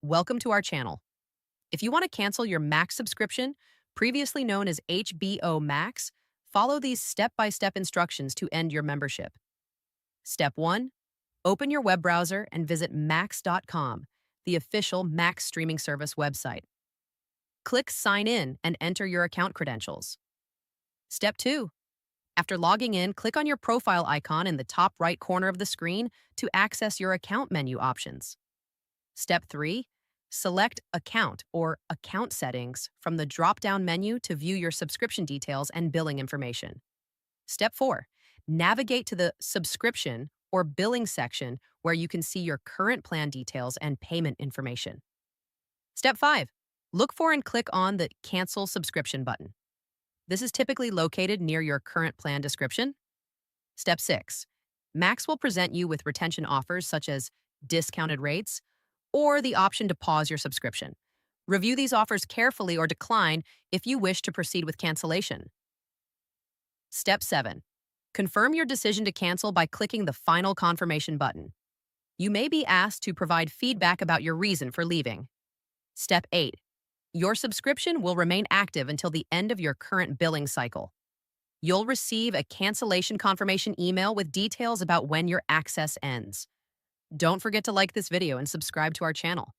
Welcome to our channel. If you want to cancel your Max subscription, previously known as HBO Max, follow these step-by-step instructions to end your membership. Step 1. Open your web browser and visit max.com, the official Max streaming service website. Click Sign In and enter your account credentials. Step 2. After logging in, click on your profile icon in the top right corner of the screen to access your account menu options. Step 3. Select Account or Account Settings from the drop-down menu to view your subscription details and billing information. Step 4. Navigate to the Subscription or Billing section where you can see your current plan details and payment information. Step 5. Look for and click on the Cancel Subscription button. This is typically located near your current plan description. Step 6. Max will present you with retention offers such as discounted rates or the option to pause your subscription. Review these offers carefully or decline if you wish to proceed with cancellation. Step 7. Confirm your decision to cancel by clicking the Final Confirmation button. You may be asked to provide feedback about your reason for leaving. Step 8. Your subscription will remain active until the end of your current billing cycle. You'll receive a cancellation confirmation email with details about when your access ends. Don't forget to like this video and subscribe to our channel.